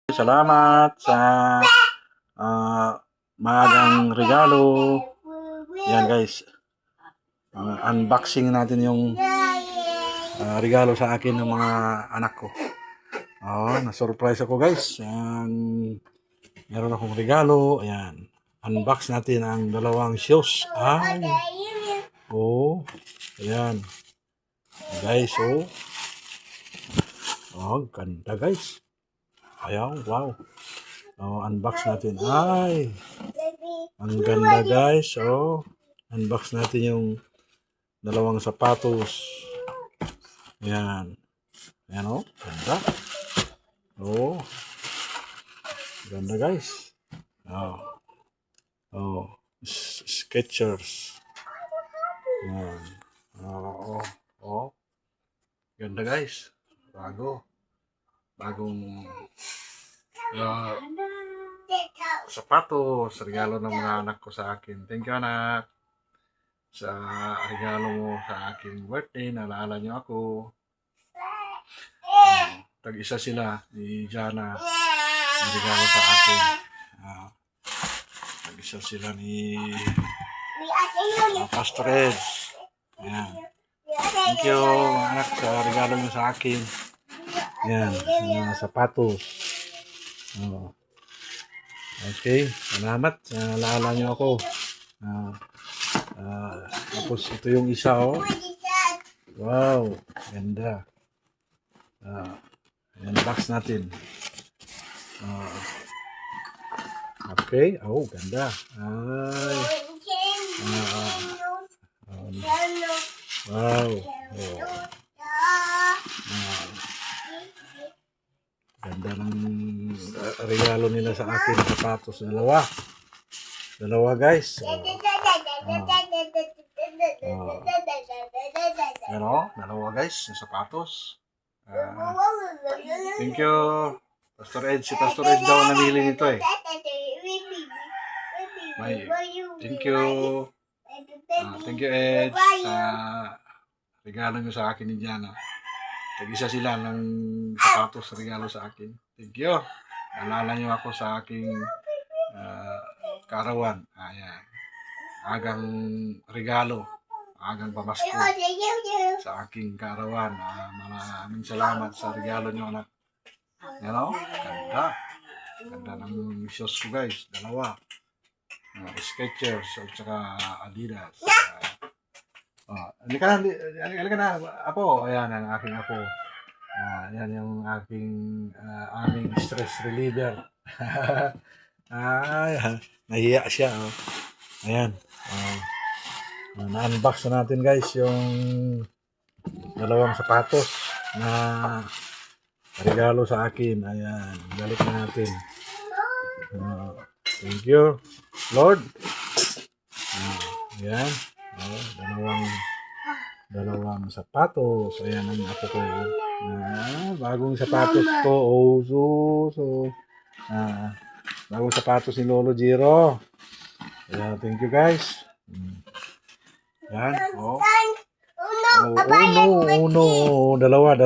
Salamat sa ah, maagang regalo. Yan guys. Unboxing natin yung regalo sa akin ng mga anak ko. Na-surprise ako guys. Meron akong regalo. Ayan. Unbox natin ang dalawang shoes. Ayan. Guys, ganda guys. Ayan, wow. Unbox natin. Ang ganda guys. Unbox natin yung dalawang sapatos. Ayan. Ayan ganda. Ganda guys. Skechers. Ayan. Ganda guys. Bagong sapatos, regalo ng mga anak ko sa akin. Thank you anak sa regalo mo sa aking birthday. Naalala nyo ako. Tag-isa sila ni Jana na regalo sa akin. Tag-isa sila ni Pastor Ed. Ayan. Thank you mga anak sa regalo nyo sa akin. Ayan, sapatos. Okay, salamat. Naalala nyo ako. Tapos ito yung isa Wow, ganda. Unbox natin. Okay, ganda. Wow. Ganda ng regalo nila sa akin, sapatos. Dalawa guys. Dalawa guys, yung sapatos. Thank you. Pastor Ed. Si Pastor Ed daw namili nito eh. Thank you. Thank you Ed sa regalo nyo sa akin ni Jana. Tag-isa sila ng sapatos regalo sa akin. Thank you. Naalala nyo ako sa aking karawan. Ayan. Agang regalo. Agang pamasko sa aking karawan. Maraming salamat sa regalo nyo anak. Ganda. Ganda ng shoes ko guys. Dalawa. Skechers at saka Adidas. Halika na, apo. Ayan ang aking apo. Yan yung aming stress reliever. Nahiya siya. Ayan. Na-unbox na natin guys yung dalawang sapatos na regalo sa akin. Ayan. Balik na natin. Thank you, Lord. Ayan. Dalawang sapatos. Ayan ang ako ko. Bagong sapatos ko. Bagong sapatos ni Lolo Jiro. Ayan, thank you guys. Ayan. Dalawa.